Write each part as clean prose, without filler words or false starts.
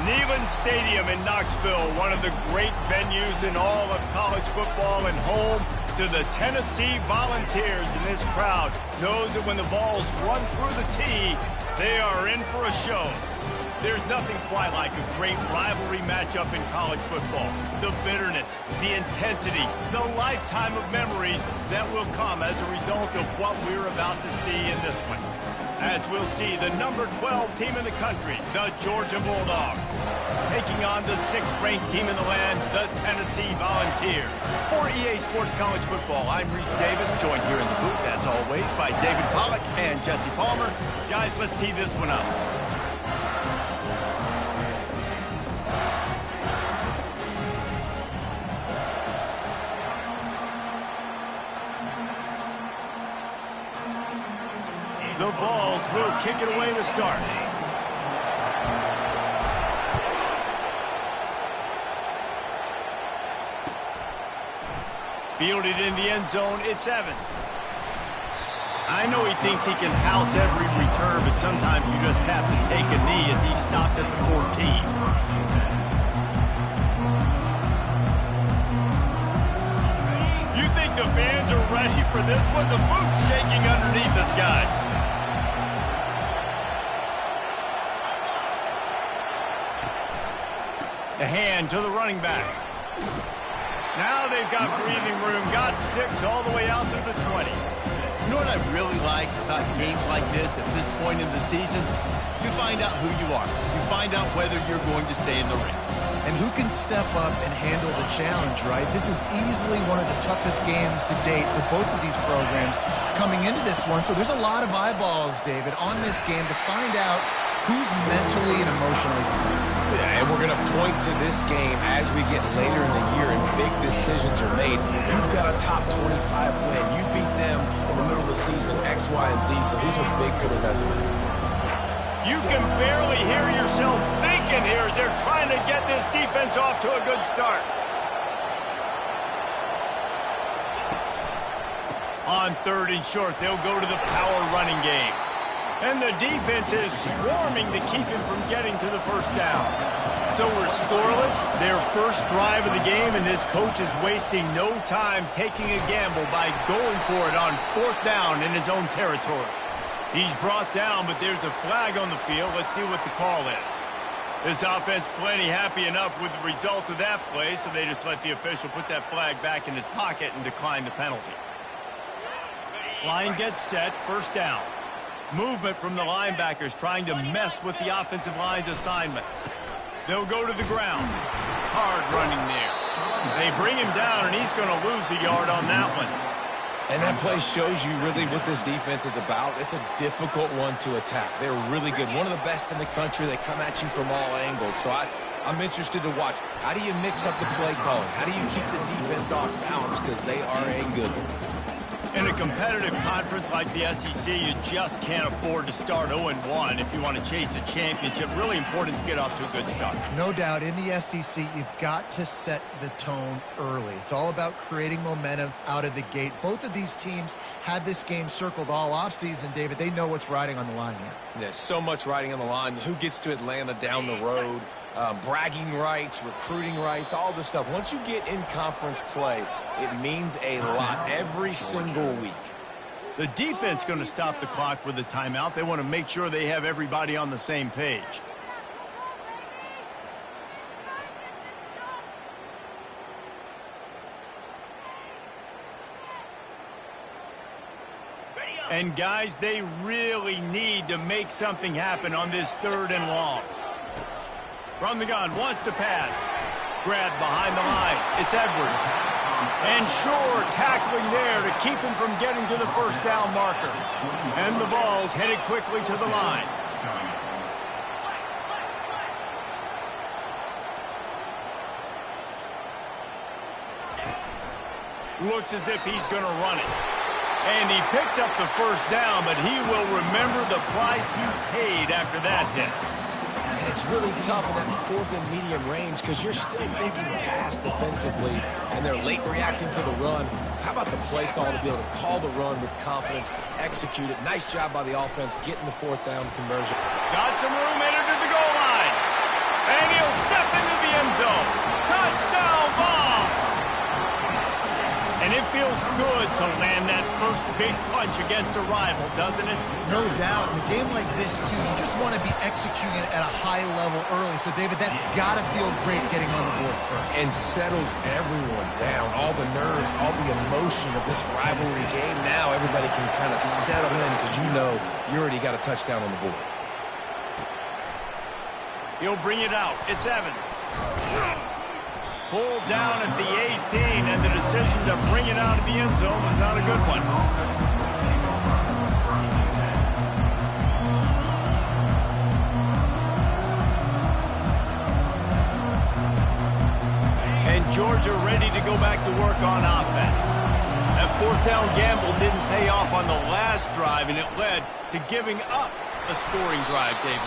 Neyland Stadium in Knoxville, one of the great venues in all of college football and home to the Tennessee Volunteers. And this crowd knows that when the balls run through the tee, they are in for a show. There's nothing quite like a great rivalry matchup in college football. The bitterness, the intensity, the lifetime of memories that will come as a result of what we're about to see in this one. As we'll see the number 12 team in the country, the Georgia Bulldogs, taking on the 6th-ranked team in the land, the Tennessee Volunteers. For EA Sports College Football, I'm Reese Davis, joined here in the booth, as always, by David Pollack and Jesse Palmer. Guys, let's tee this one up. The Vols will kick it away to start. Fielded in the end zone, it's Evans. I know he thinks he can house every return, but sometimes you just have to take a knee as he stopped at the 14. You think the fans are ready for this one? The booth's shaking underneath us, guys. The hand to the running back. Now they've got breathing room, got 6 all the way out to the 20. You know what I really like about games like this at this point in the season? You find out who you are. You find out whether you're going to stay in the race. And who can step up and handle the challenge, right? This is easily one of the toughest games to date for both of these programs coming into this one. So there's a lot of eyeballs, David, on this game to find out who's mentally and emotionally the toughest. Yeah, and we're going to point to this game as we get later in the year and big decisions are made. You've got a top 25 win. You beat them in the middle of the season, X, Y, and Z, so these are big for the resume. You can barely hear yourself thinking here as they're trying to get this defense off to a good start. On 3rd and short, they'll go to the power running game. And the defense is swarming to keep him from getting to the first down. So we're scoreless, their first drive of the game, and this coach is wasting no time taking a gamble by going for it on 4th down in his own territory. He's brought down, but there's a flag on the field. Let's see what the call is. This offense plenty happy enough with the result of that play, so they just let the official put that flag back in his pocket and decline the penalty. Line gets set, 1st down. Movement from the linebackers trying to mess with the offensive line's assignments. They'll go to the ground. Hard running there. They bring him down, and he's going to lose a yard on that one. And that play shows you really what this defense is about. It's a difficult one to attack. They're really good. One of the best in the country. They come at you from all angles. So I'm interested to watch. How do you mix up the play calling? How do you keep the defense off balance? Because they are a good one. In a competitive conference like the SEC, you just can't afford to start 0-1 if you want to chase a championship. Really important to get off to a good start. No doubt, in the SEC, you've got to set the tone early. It's all about creating momentum out of the gate. Both of these teams had this game circled all offseason, David. They know what's riding on the line here. There's so much riding on the line. Who gets to Atlanta down the road? Bragging rights, recruiting rights, all this stuff. Once you get in conference play, it means a lot every single week. The defense going to stop the clock with a timeout. They want to make sure they have everybody on the same page. And guys, they really need to make something happen on this 3rd and long. From the gun, wants to pass. Grabbed behind the line. It's Edwards. And Shore tackling there to keep him from getting to the 1st down marker. And the Vols headed quickly to the line. Looks as if he's going to run it. And he picks up the 1st down, but he will remember the price he paid after that hit. And it's really tough in that 4th and medium range because you're still thinking pass defensively, and they're late reacting to the run. How about the play call to be able to call the run with confidence, execute it? Nice job by the offense getting the 4th down conversion. Got some room, entered to the goal line. And he'll step into the end zone. Touchdown ball! And it feels good to land that first big punch against a rival, doesn't it? No doubt. In a game like this, too, you just want to be executing at a high level early. So, David, that's got to feel great getting on the board first. And settles everyone down. All the nerves, all the emotion of this rivalry game. Now everybody can kind of settle in because you know you already got a touchdown on the board. He'll bring it out. It's Evans. Pulled down at the 18, and the decision to bring it out of the end zone was not a good one. And Georgia ready to go back to work on offense. That fourth down gamble didn't pay off on the last drive, and it led to giving up a scoring drive, David.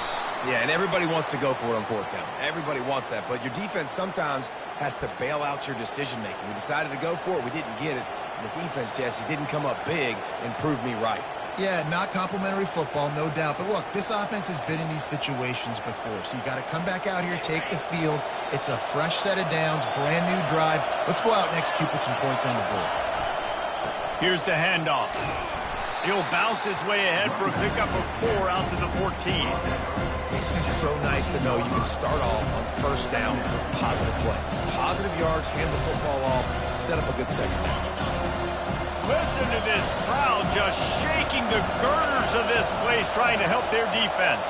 Yeah, and everybody wants to go for it on fourth down. Everybody wants that, but your defense sometimes has to bail out your decision-making. We decided to go for it. We didn't get it. And the defense, Jesse, didn't come up big and prove me right. Yeah, not complimentary football, no doubt. But look, this offense has been in these situations before. So you got to come back out here, take the field. It's a fresh set of downs, brand new drive. Let's go out and execute with some points on the board. Here's the handoff. He'll bounce his way ahead for a pickup of 4 out to the 14. It's just so nice to know you can start off on first down with positive plays. Positive yards, hand the football off, set up a good second down. Listen to this crowd just shaking the girders of this place trying to help their defense.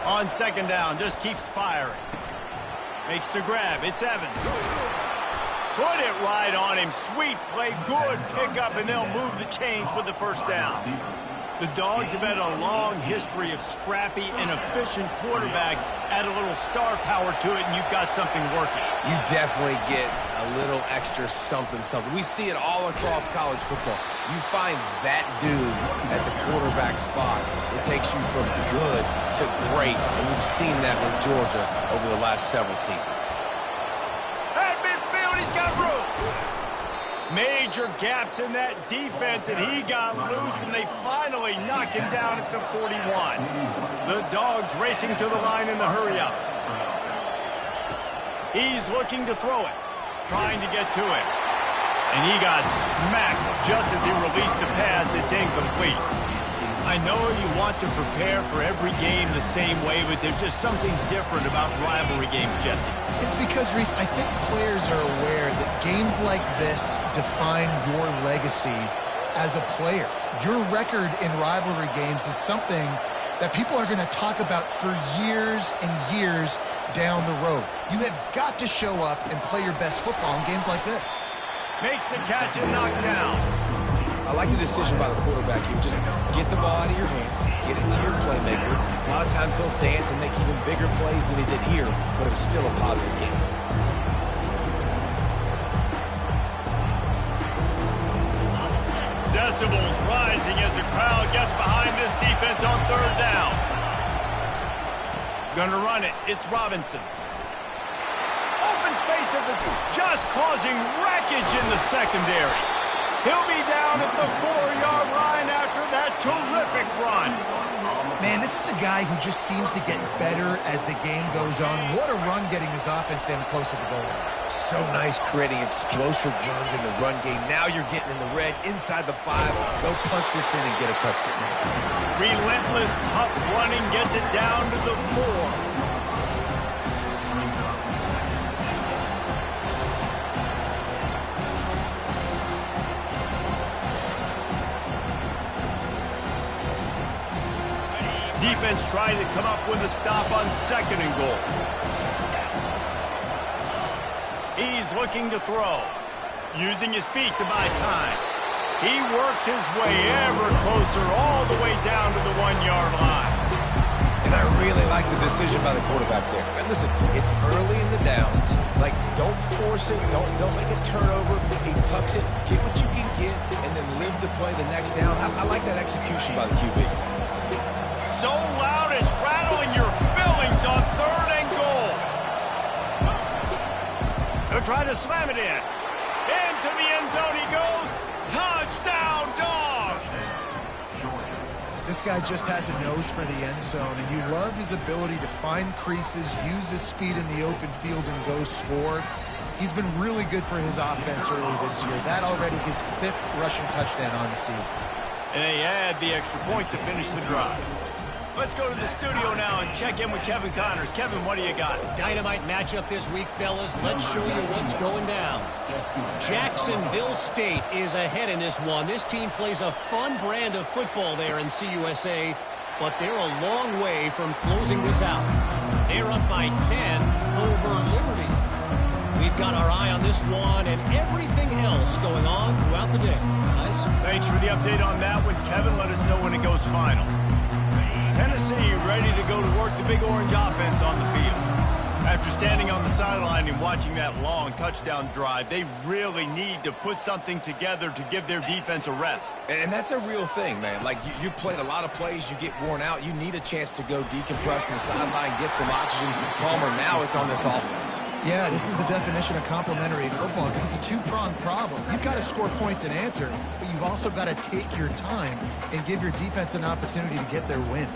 On second down, just keeps firing. Makes the grab. It's Evans. Put it right on him. Sweet play. Good pickup, and they'll move the chains with the first down. The Dogs have had a long history of scrappy and efficient quarterbacks. Add a little star power to it, and you've got something working. You definitely get a little extra something. We see it all across college football. You find that dude at the quarterback spot, it takes you from good to great, and you've seen that with Georgia over the last several seasons. At midfield, he's got room. Major gaps in that defense, and he got loose, and they finally knock him down at the 41. The Dogs racing to the line in the hurry-up. He's looking to throw it, trying to get to it. And he got smacked just as he released the pass. It's incomplete. I know you want to prepare for every game the same way, but there's just something different about rivalry games, Jesse. It's because, Reese, I think players are aware that games like this define your legacy as a player. Your record in rivalry games is something that people are going to talk about for years and years down the road. You have got to show up and play your best football in games like this. Makes the catch and knocked down. I like the decision by the quarterback here. Just get the ball out of your hands, get it to your playmaker. A lot of times he'll dance and make even bigger plays than he did here, but it was still a positive game. Decibels rising as the crowd gets behind this defense on third down. Gonna run it. It's Robinson. Open space at the just causing wreckage in the secondary. He'll be down at the 4-yard line after that terrific run. Man, this is a guy who just seems to get better as the game goes on. What a run getting his offense down close to the goal line. So nice creating explosive runs in the run game. Now you're getting in the red, inside the 5. Go punch this in and get a touchdown. Relentless, tough running gets it down to the 4. Defense trying to come up with a stop on second and goal. He's looking to throw, using his feet to buy time. He works his way ever closer all the way down to the 1-yard line. And I really like the decision by the quarterback there. And listen, it's early in the downs. Like, don't force it. Don't make a turnover. He tucks it, get what you can get, and then live to play the next down. I like that execution by the QB. So loud it's rattling your fillings on third and goal. They're trying to slam it in. Into the end zone he goes. Touchdown, Dogs! guy just has a nose for the end zone, and you love his ability to find creases, use his speed in the open field, and go score. He's been really good for his offense early this year. That already his 5th rushing touchdown on the season. And they add the extra point to finish the drive. Let's go to the studio now and check in with Kevin Connors. Kevin, what do you got? Dynamite matchup this week, fellas. Let's show you what's going down. Jacksonville State is ahead in this one. This team plays a fun brand of football there in CUSA, but they're a long way from closing this out. They're up by 10 over Liberty. We've got our eye on this one and everything else going on throughout the day. Guys? Thanks for the update on that one, Kevin. Let us know when it goes final. Tennessee ready to go to work the Big Orange offense on the field. After standing on the sideline and watching that long touchdown drive, they really need to put something together to give their defense a rest. And that's a real thing, man. Like, you played a lot of plays, you get worn out. You need a chance to go decompress on the sideline, get some oxygen. Palmer, now it's on this offense. Yeah, this is the definition of complementary football because it's a two-pronged problem. You've got to score points and answer, but you've also got to take your time and give your defense an opportunity to get their win.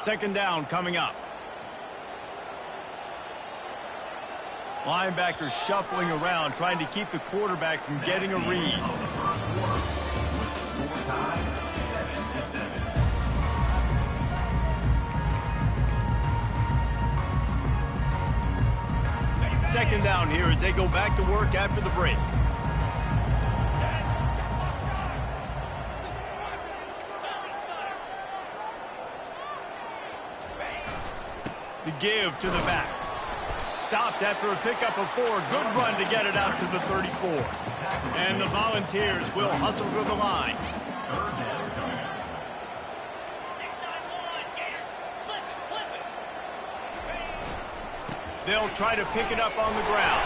Second down coming up. Linebackers shuffling around, trying to keep the quarterback from getting a read. Second down here as they go back to work after the break. The give to the back. Stopped after a pickup of 4. Good run to get it out to the 34. And the Volunteers will hustle to the line. They'll try to pick it up on the ground.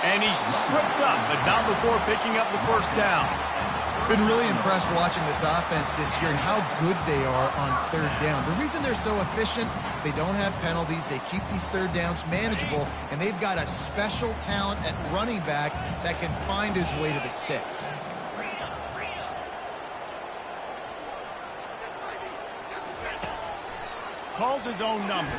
And he's tripped up, but not before picking up the first down. Been really impressed watching this offense this year and how good they are on third down. The reason they're so efficient, they don't have penalties, they keep these third downs manageable, and they've got a special talent at running back that can find his way to the sticks. Calls his own number.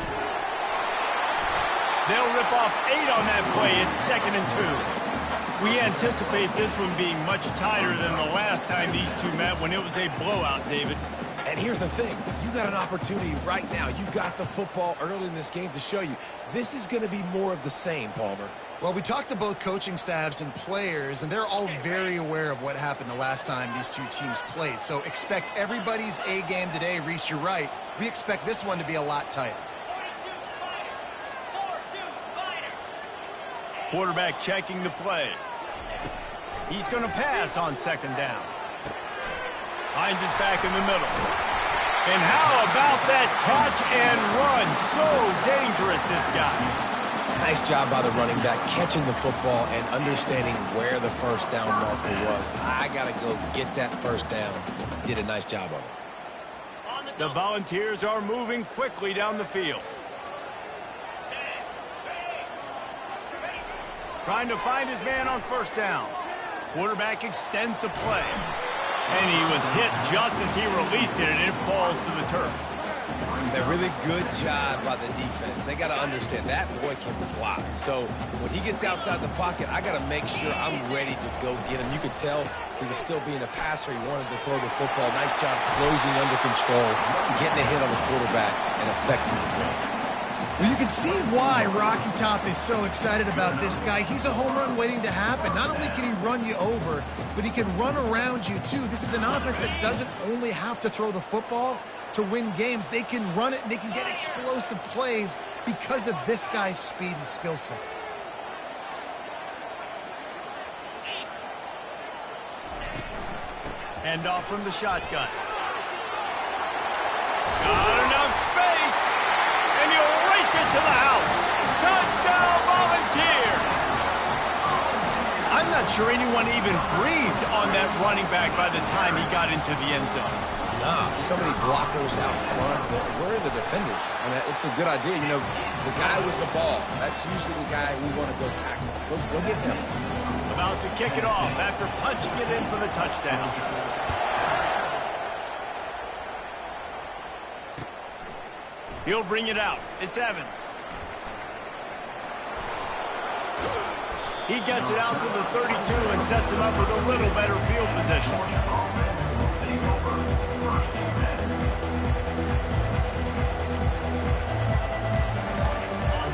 They'll rip off 8 on that play. It's 2nd and 2. We anticipate this one being much tighter than the last time these two met when it was a blowout, David. And here's the thing. You got an opportunity right now. You got the football early in this game to show you. This is going to be more of the same, Palmer. Well, we talked to both coaching staffs and players, and they're all very aware of what happened the last time these two teams played. So expect everybody's A game today. Reese, you're right. We expect this one to be a lot tighter. Quarterback checking the play. He's going to pass on second down. Finds his back in the middle. And how about that catch and run? So dangerous, this guy. Nice job by the running back, catching the football and understanding where the first down marker was. I got to go get that first down. Did a nice job of it. The Volunteers are moving quickly down the field. Trying to find his man on first down. Quarterback extends the play. And he was hit just as he released it, and it falls to the turf. A really good job by the defense. They got to understand that boy can fly. So when he gets outside the pocket, I got to make sure I'm ready to go get him. You could tell he was still being a passer. He wanted to throw the football. Nice job closing under control, getting a hit on the quarterback, and affecting the throw. Well, you can see why Rocky Top is so excited about this guy. He's a home run waiting to happen. Not only can he run you over, but he can run around you, too. This is an offense that doesn't only have to throw the football to win games. They can run it, and they can get explosive plays because of this guy's speed and skill set. Hand off from the shotgun. Not enough space. And he'll race it to the house. Touchdown, Volunteers! I'm not sure anyone even breathed on that running back by the time he got into the end zone. Nah, so many blockers out front. Where are the defenders? I mean, it's a good idea. You know, the guy with the ball, that's usually the guy we want to go tackle. Go get him. About to kick it off after punching it in for the touchdown. He'll bring it out. It's Evans. He gets it out to the 32 and sets him up with a little better field position.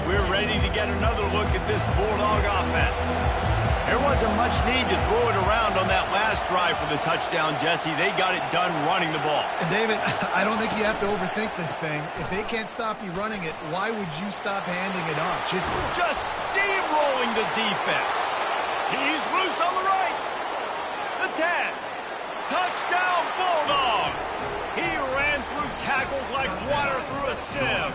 We're ready to get another look at this Bulldog offense. There wasn't much need to throw it around on that last drive for the touchdown, Jesse. They got it done running the ball. And David, I don't think you have to overthink this thing. If they can't stop you running it, why would you stop handing it off? Just steamrolling the defense. He's loose on the right. The 10. Touchdown, Bulldogs. He ran through tackles like water through a sieve.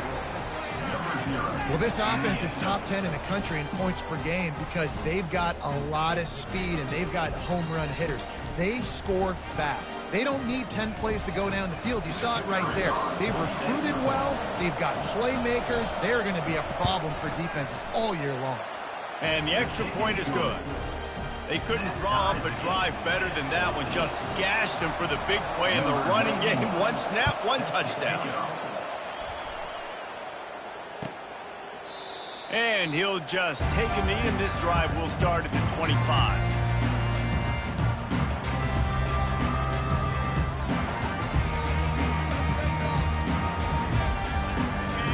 Well, this offense is top 10 in the country in points per game because they've got a lot of speed and they've got home run hitters. They score fast. They don't need 10 plays to go down the field. You saw it right there. They've recruited well. They've got playmakers. They're going to be a problem for defenses all year long. And the extra point is good. They couldn't draw up a drive better than that one. Just gashed them for the big play in the running game. One snap, one touchdown. And he'll just take a knee, and this drive will start at the 25.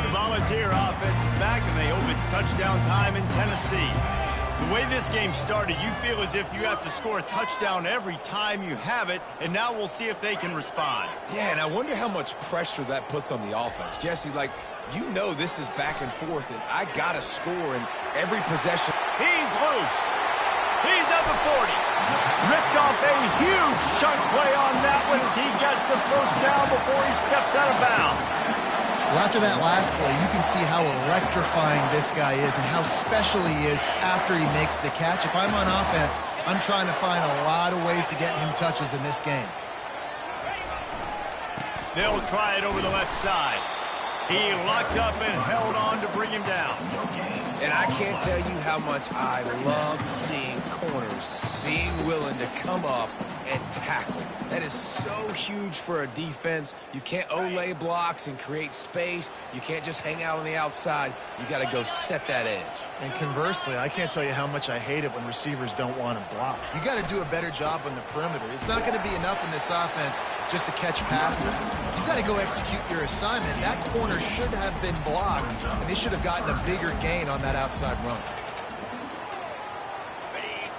The Volunteer offense is back, and they hope it's touchdown time in Tennessee. The way this game started, you feel as if you have to score a touchdown every time you have it, and now we'll see if they can respond. Yeah, and I wonder how much pressure that puts on the offense. Jesse, like, you know this is back and forth, and I got to score in every possession. He's loose. He's at the 40. Ripped off a huge chunk play on that one as he gets the first down before he steps out of bounds. Well, after that last play, you can see how electrifying this guy is and how special he is after he makes the catch. If I'm on offense, I'm trying to find a lot of ways to get him touches in this game. They'll try it over the left side. He locked up and held on to bring him down. And I can't tell you how much I love seeing corners being willing to come up and tackle. That is so huge for a defense. You can't olay blocks and create space. You can't just hang out on the outside. You got to go set that edge. And conversely, I can't tell you how much I hate it when receivers don't want to block. You got to do a better job on the perimeter. It's not going to be enough in this offense just to catch passes. You got to go execute your assignment. That corner should have been blocked, and they should have gotten a bigger gain on that outside run.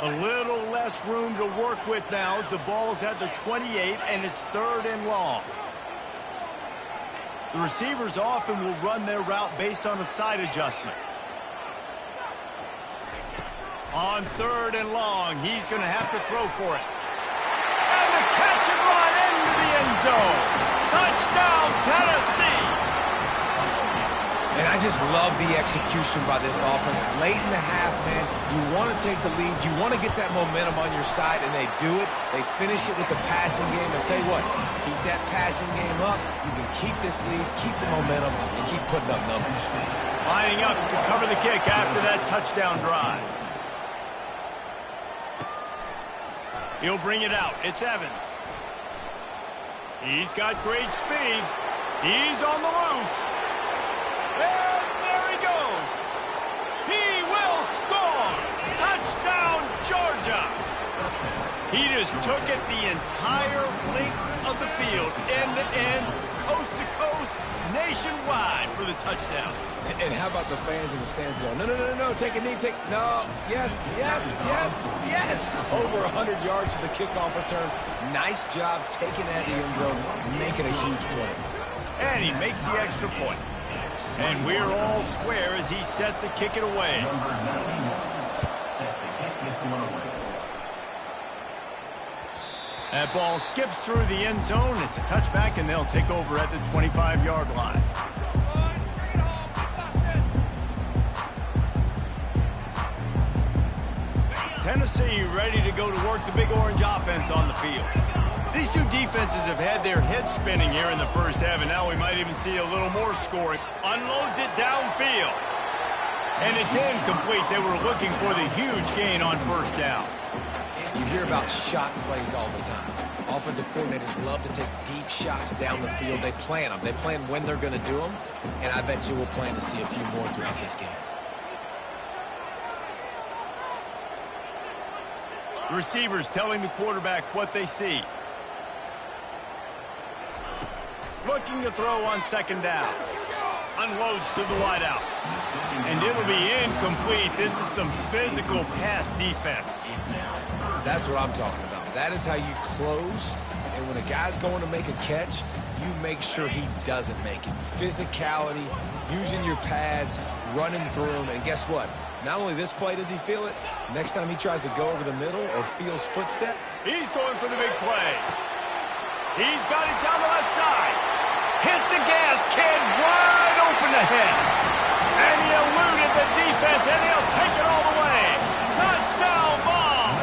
A little less room to work with now as the ball's at the 28 and it's 3rd and long. The receivers often will run their route based on a side adjustment. On 3rd and long, he's going to have to throw for it. And the catch and run into the end zone. Touchdown, Tennessee! And I just love the execution by this offense. Late in the half, man, you want to take the lead. You want to get that momentum on your side, and they do it. They finish it with the passing game. I'll tell you what, keep that passing game up. You can keep this lead, keep the momentum, and keep putting up numbers. Lining up to cover the kick after that touchdown drive. He'll bring it out. It's Evans. He's got great speed. He's on the loose. And there he goes. He will score. Touchdown, Georgia. He just took it the entire length of the field, end to end, coast to coast, nationwide for the touchdown. And how about the fans in the stands going, no, no, no, no, take a knee, no, yes, yes, yes, yes. Over 100 yards to the kickoff return. Nice job taking that in the end zone, making a huge play. And he makes the extra point. And we're all square as he's set to kick it away. That ball skips through the end zone. It's a touchback, and they'll take over at the 25-yard line. Tennessee ready to go to work the Big Orange offense on the field. These two defenses have had their heads spinning here in the first half, and now we might even see a little more scoring. Unloads it downfield. And it's incomplete. They were looking for the huge gain on first down. You hear about shot plays all the time. Offensive coordinators love to take deep shots down the field. They plan them. They plan when they're going to do them, and I bet you we'll plan to see a few more throughout this game. Receivers telling the quarterback what they see. Looking to throw on second down. Unloads to the wideout. And it'll be incomplete. This is some physical pass defense. That's what I'm talking about. That is how you close. And when a guy's going to make a catch, you make sure he doesn't make it. Physicality, using your pads, running through them. And guess what? Not only this play does he feel it, next time he tries to go over the middle or feels footstep. He's going for the big play. He's got it down the left side. Hit the gas, kid, wide open ahead. And he eluded the defense, and he'll take it all the way. Touchdown ball.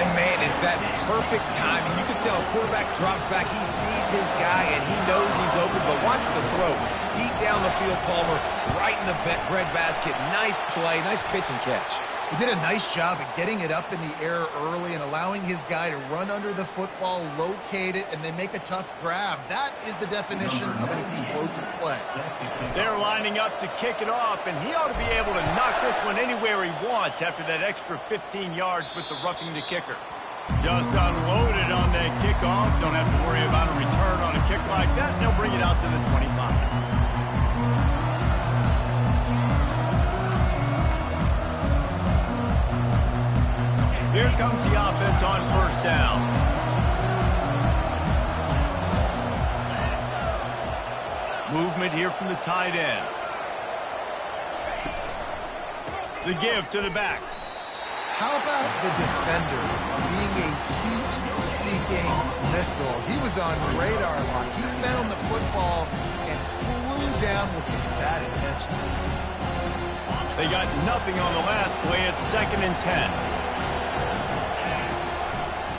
And, man, is that perfect timing. You can tell quarterback drops back. He sees his guy, and he knows he's open. But watch the throw. Deep down the field, Palmer, right in the breadbasket. Nice play, nice pitch and catch. He did a nice job of getting it up in the air early and allowing his guy to run under the football, locate it, and then make a tough grab. That is the definition of an explosive play. They're lining up to kick it off, and he ought to be able to knock this one anywhere he wants after that extra 15 yards with the roughing the kicker. Just unloaded on that kickoff. Don't have to worry about a return on a kick like that. They'll bring it out to the 25. Here comes the offense on first down. Movement here from the tight end. The give to the back. How about the defender being a heat-seeking missile? He was on radar lock. He found the football and flew down with some bad intentions. They got nothing on the last play. It's 2nd and 10.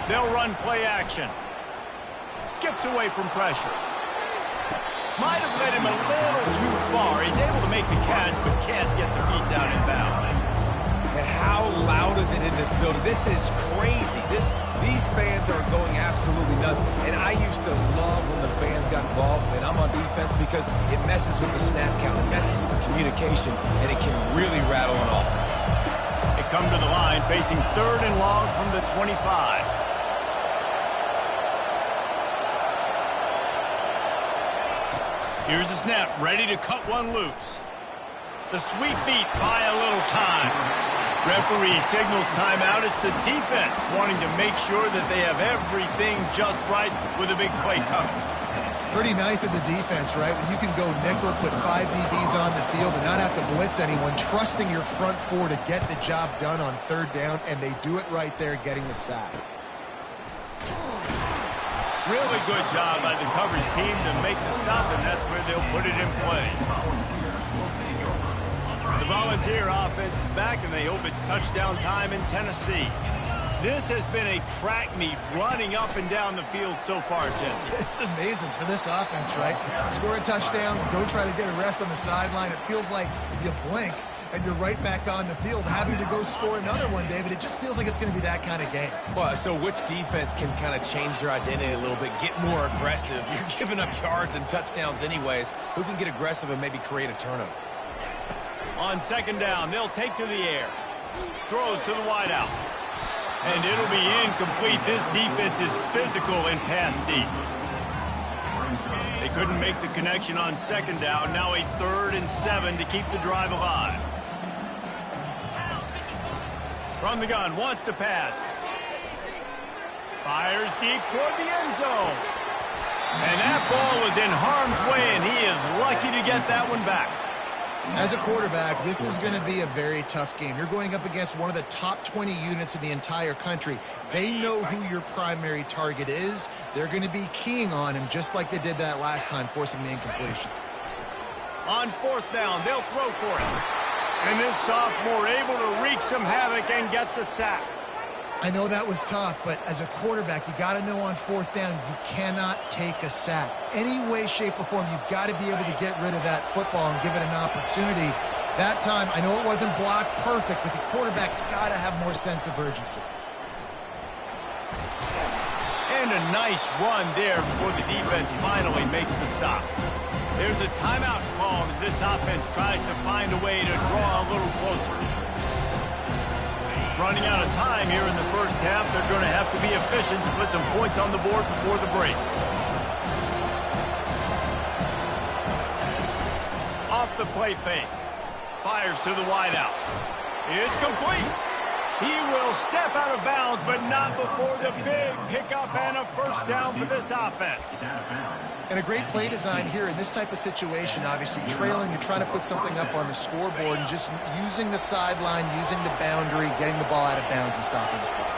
They'll run play action. Skips away from pressure. Might have led him a little too far. He's able to make the catch, but can't get the feet down in bounds. And how loud is it in this building? This is crazy. These fans are going absolutely nuts. And I used to love when the fans got involved, and I'm on defense because it messes with the snap count. It messes with the communication, and it can really rattle an offense. They come to the line facing 3rd and long from the 25. Here's the snap, ready to cut one loose. The sweet feet buy a little time. Referee signals timeout. It's the defense wanting to make sure that they have everything just right with a big play coming. Pretty nice as a defense, right? When you can go nickel, put 5 DBs on the field and not have to blitz anyone, trusting your front four to get the job done on 3rd down, and they do it right there, getting the sack. Really good job by the coverage team to make the stop, and that's where they'll put it in play. The Volunteer offense is back, and they hope it's touchdown time in Tennessee. This has been a track meet running up and down the field so far, Jesse. It's amazing for this offense, right? Score a touchdown, go try to get a rest on the sideline. It feels like you blink, and you're right back on the field having to go score another one, David. It just feels like it's going to be that kind of game. Well, so which defense can kind of change their identity a little bit, get more aggressive? You're giving up yards and touchdowns anyways. Who can get aggressive and maybe create a turnover? On 2nd down, they'll take to the air. Throws to the wideout. And it'll be incomplete. This defense is physical and pass deep. They couldn't make the connection on 2nd down. Now a 3rd and 7 to keep the drive alive. From the gun, wants to pass. Fires deep toward the end zone. And that ball was in harm's way, and he is lucky to get that one back. As a quarterback, this is going to be a very tough game. You're going up against one of the top 20 units in the entire country. They know who your primary target is. They're going to be keying on him just like they did that last time, forcing the incompletion. On 4th down, they'll throw for it. And this sophomore able to wreak some havoc and get the sack. I know that was tough, but as a quarterback, you got to know on fourth down, you cannot take a sack. Any way, shape, or form, you've got to be able to get rid of that football and give it an opportunity. That time, I know it wasn't blocked perfect, but the quarterback's got to have more sense of urgency. And a nice run there before the defense finally makes the stop. There's a timeout called as this offense tries to find a way to draw a little closer. Running out of time here in the first half, they're going to have to be efficient to put some points on the board before the break. Off the play fake. Fires to the wideout. It's complete. He will step out of bounds, but not before the big pickup and a first down for this offense. And a great play design here in this type of situation. Obviously, trailing, you're trying to put something up on the scoreboard and just using the sideline, using the boundary, getting the ball out of bounds and stopping the clock.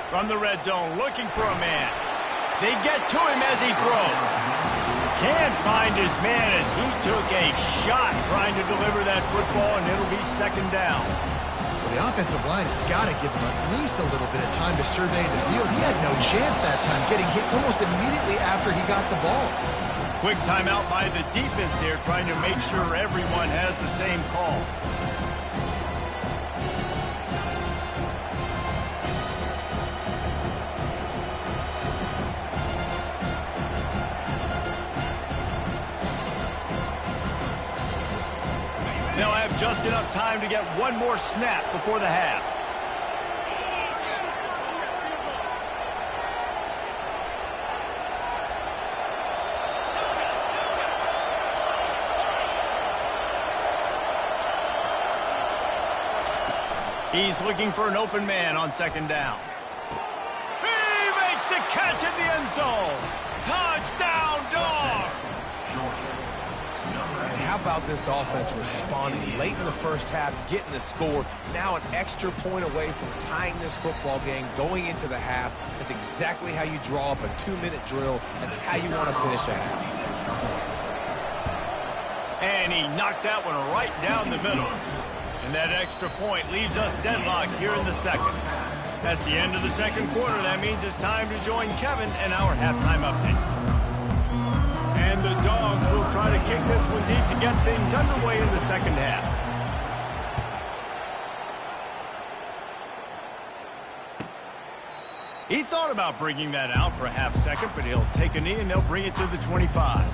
From the red zone, looking for a man. They get to him as he throws. Can't find his man as he took a shot trying to deliver that football, and it'll be second down. Well, the offensive line has got to give him at least a little bit of time to survey the field. He had no chance that time, getting hit almost immediately after he got the ball. Quick timeout by the defense there, trying to make sure everyone has the same call. They'll have just enough time to get one more snap before the half. He's looking for an open man on second down. He makes the catch in the end zone. Touchdown, Dogs! How about this offense responding late in the first half, getting the score, now an extra point away from tying this football game, going into the half. That's exactly how you draw up a 2-minute drill. That's how you want to finish a half. And he knocked that one right down the middle. And that extra point leaves us deadlocked here in the second. That's the end of the second quarter. That means it's time to join Kevin and our halftime update. And the Dogs will try to kick this one deep to get things underway in the second half. He thought about bringing that out for a half second, but he'll take a knee and they'll bring it to the 25.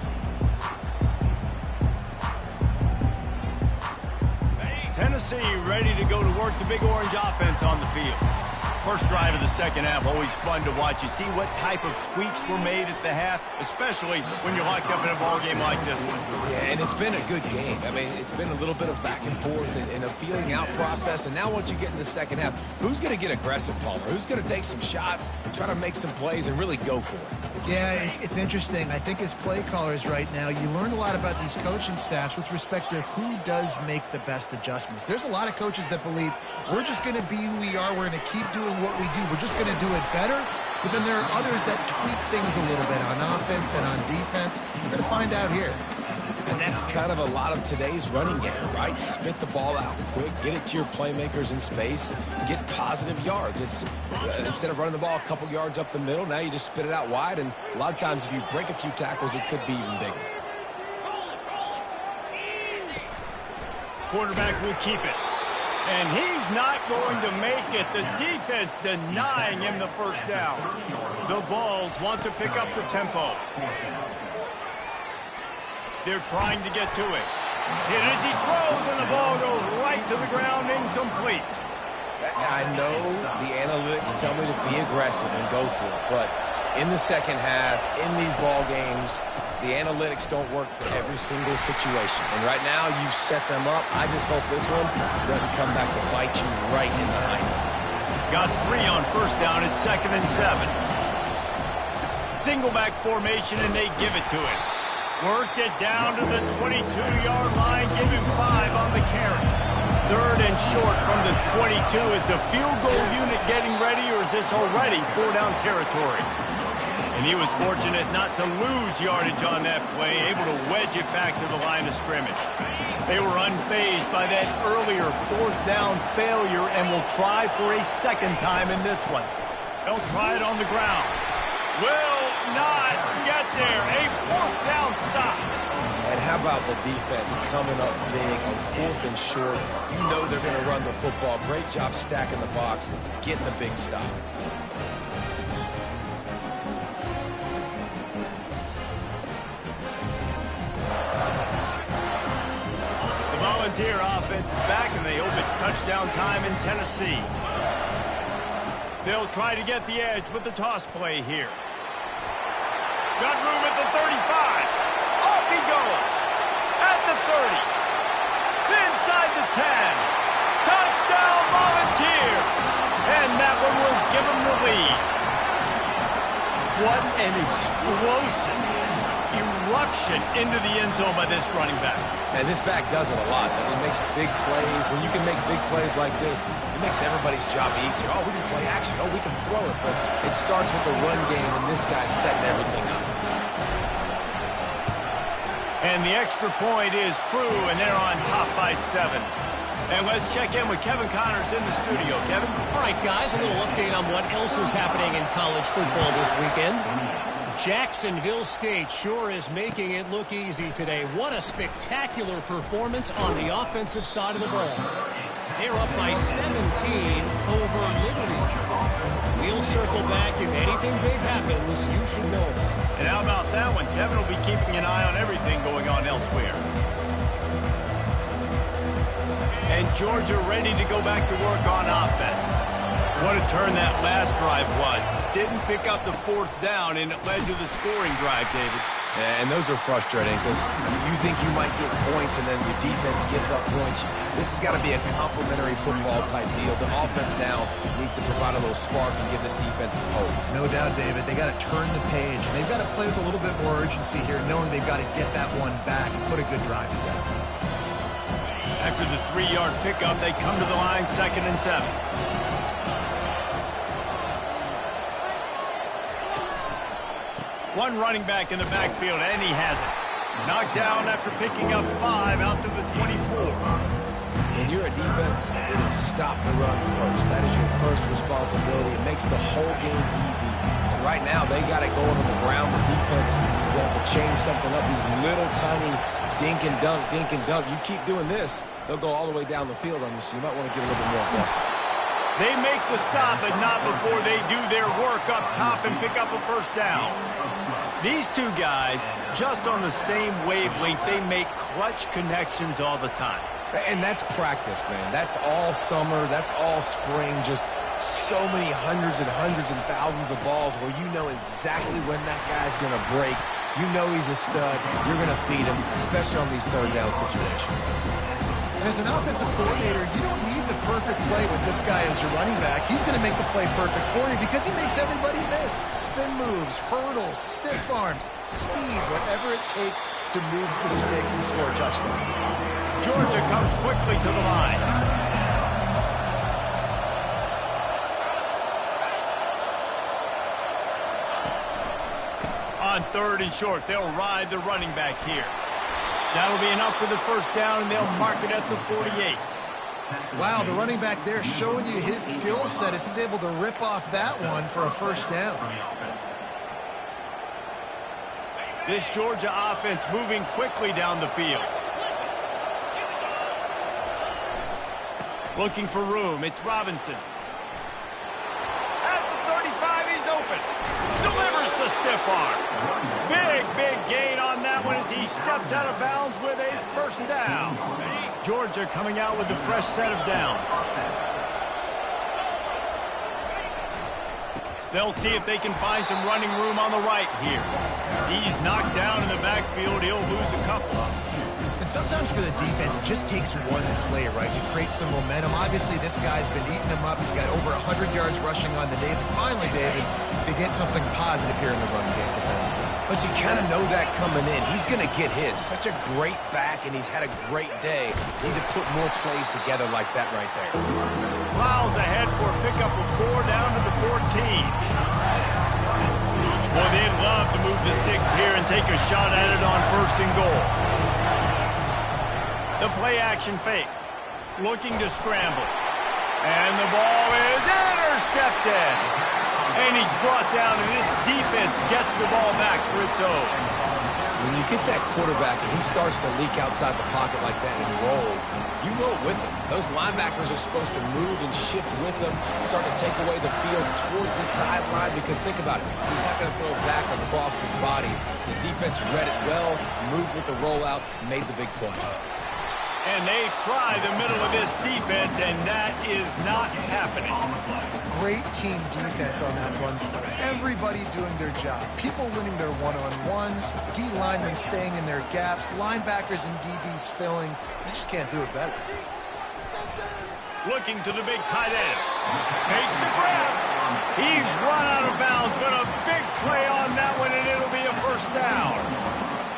Tennessee ready to go to work the Big Orange offense on the field. First drive of the second half, always fun to watch. You see what type of tweaks were made at the half, especially when you're locked up in a ball game like this one. Yeah, and it's been a good game. I mean, it's been a little bit of back and forth and a feeling out process. And now once you get in the second half, who's going to get aggressive, Palmer? Who's going to take some shots, try to make some plays, and really go for it? Yeah, it's interesting. I think as play callers right now, you learn a lot about these coaching staffs with respect to who does make the best adjustments. There's a lot of coaches that believe we're just going to be who we are. We're going to keep doing what we do. We're just going to do it better. But then there are others that tweak things a little bit on offense and on defense. We're going to find out here. And that's kind of a lot of today's running game, right? Spit the ball out quick, get it to your playmakers in space, get positive yards. It's instead of running the ball a couple yards up the middle, now you just spit it out wide, and a lot of times if you break a few tackles, it could be even bigger. Quarterback will keep it. And he's not going to make it. The defense denying him the first down. The Vols want to pick up the tempo. They're trying to get to it. Hit as he throws, and the ball goes right to the ground, incomplete. I know the analytics tell me to be aggressive and go for it, but in the second half, in these ball games, the analytics don't work for every single situation. And right now, you've set them up. I just hope this one doesn't come back to bite you right in the hind. Got 3 on first down. It's 2nd and 7. Single back formation, and they give it to him. Worked it down to the 22-yard line. Give him 5 on the carry. 3rd and short from the 22. Is the field goal unit getting ready, or is this already 4-down territory? And he was fortunate not to lose yardage on that play, able to wedge it back to the line of scrimmage. They were unfazed by that earlier fourth down failure and will try for a second time in this one. They'll try it on the ground. Will not get there. A fourth down stop. And how about the defense coming up big on fourth and short? You know they're going to run the football. Great job stacking the box, getting the big stop. The Volunteer offense is back, and they hope it's touchdown time in Tennessee. They'll try to get the edge with the toss play here. Got room at the 35. Off he goes. At the 30. Inside the 10. Touchdown Volunteer. And that one will give them the lead. What an explosive eruption into the end zone by this running back. And this back does it a lot. I mean, it makes big plays. When you can make big plays like this, it makes everybody's job easier. Oh, we can play action. Oh, we can throw it. But it starts with the run game, and this guy's setting everything up. And the extra point is true, and they're on top by 7. And let's check in with Kevin Connors in the studio. Kevin? All right, guys, a little update on what else is happening in college football this weekend. Jacksonville State sure is making it look easy today. What a spectacular performance on the offensive side of the ball. They're up by 17 over Liberty. We'll circle back. If anything big happens, you should know. And how about that one? Kevin will be keeping an eye on everything going on elsewhere. And Georgia ready to go back to work on offense. What a turn that last drive was. Didn't pick up the fourth down, and it led to the scoring drive, David. Yeah, and those are frustrating because you think you might get points and then your defense gives up points. This has got to be a complementary football type deal. The offense now needs to provide a little spark and give this defense some hope. No doubt, David. They got to turn the page. And they've got to play with a little bit more urgency here, knowing they've got to get that one back and put a good drive together. After the 3-yard pickup, they come to the line, 2nd and 7. One running back in the backfield, and he has it. Knocked down after picking up 5 out to the 24. When you're a defense, it is stop the run first. That is your first responsibility. It makes the whole game easy. And right now, they got it going on the ground. The defense is going to have to change something up. These little tiny dink and dunk, dink and dunk. You keep doing this, they'll go all the way down the field on you, so you might want to get a little bit more aggressive. They make the stop, but not before they do their work up top and pick up a first down. These two guys, just on the same wavelength, they make clutch connections all the time. And that's practice, man. That's all summer. That's all spring. Just so many hundreds and thousands of balls where you know exactly when that guy's going to break. You know he's a stud. You're going to feed him, especially on these third down situations. And as an offensive coordinator, you don't need the perfect play with this guy as your running back. He's going to make the play perfect for you because he makes everybody miss. Spin moves, hurdles, stiff arms, speed, whatever it takes to move the sticks and score touchdowns. Georgia comes quickly to the line. On 3rd and short, they'll ride the running back here. That'll be enough for the first down, and they'll mark it at the 48. Wow, the running back there showing you his skill set as he's able to rip off that one for a first down. This Georgia offense moving quickly down the field. Looking for room, it's Robinson. At the 35, he's open. Delivers the stiff arm. Big gain on that one as he steps out of bounds with a first down. Georgia coming out with a fresh set of downs. They'll see if they can find some running room on the right here. He's knocked down in the backfield. He'll lose a couple. And sometimes for the defense, it just takes one play, right, to create some momentum. Obviously, this guy's been eating them up. He's got over 100 yards rushing on the day. But finally, David, they get something positive here in the run game defensively. But you kind of know that coming in. He's going to get his. Such a great back, and he's had a great day. Need to put more plays together like that right there. Miles ahead for a pickup of 4 down to the 14. Boy, they'd love to move the sticks here and take a shot at it on 1st and goal. The play action fake. Looking to scramble. And the ball is intercepted. And he's brought down, and this defense gets the ball back for its own. When you get that quarterback and he starts to leak outside the pocket like that and roll, you roll with him. Those linebackers are supposed to move and shift with him, start to take away the field towards the sideline, because think about it, he's not going to throw it back across his body. The defense read it well, moved with the rollout, made the big play. And they try the middle of this defense, and that is not happening. Great team defense on that run play. Everybody doing their job. People winning their one-on-ones, D linemen staying in their gaps, linebackers and DBs filling. You just can't do it better. Looking to the big tight end. Makes the grab. He's run out of bounds, but a big play on that one, and it'll be a first down.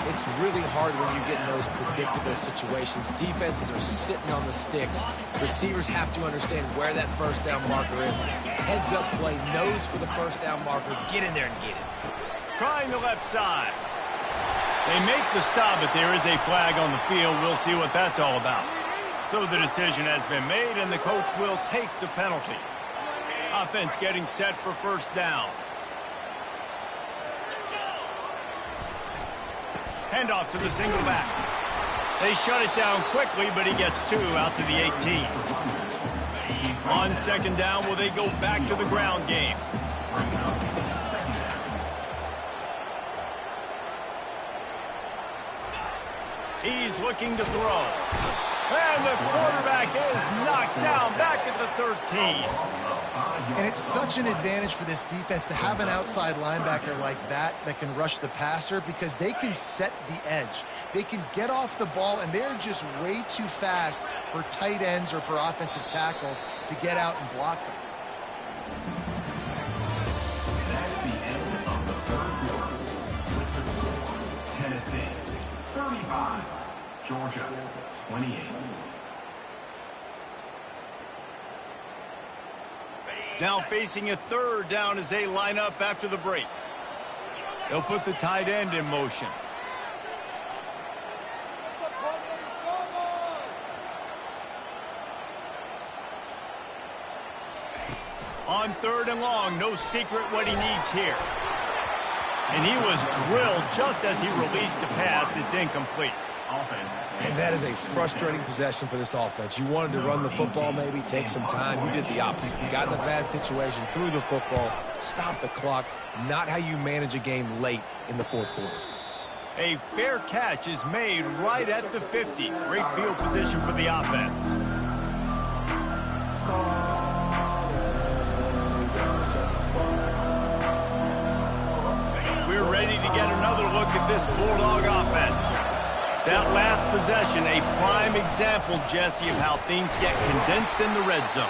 It's really hard when you get in those predictable situations. Defenses are sitting on the sticks. Receivers have to understand where that first down marker is. Heads up play, nose for the first down marker. Get in there and get it. Trying the left side. They make the stop, but there is a flag on the field. We'll see what that's all about. So the decision has been made, and the coach will take the penalty. Offense getting set for first down. Handoff to the single back. They shut it down quickly, but he gets two out to the 18. On second down, will they go back to the ground game? He's looking to throw. And the quarterback is knocked down back at the 13. And it's such an advantage for this defense to have an outside linebacker like that can rush the passer, because they can set the edge. They can get off the ball, and they're just way too fast for tight ends or for offensive tackles to get out and block them. That's the end of the third quarter. With the score, Tennessee 35, Georgia 28. Now facing a third down as they line up after the break. They'll put the tight end in motion. On third and long, no secret what he needs here. And he was drilled just as he released the pass. It's incomplete. And that is a frustrating possession for this offense. You wanted to run the football, maybe take some time. You did the opposite. You got in a bad situation, threw the football, stopped the clock. Not how you manage a game late in the fourth quarter. A fair catch is made right at the 50. Great field position for the offense. We're ready to get another look at this Bulldog offense. That last possession, a prime example, Jesse, of how things get condensed in the red zone.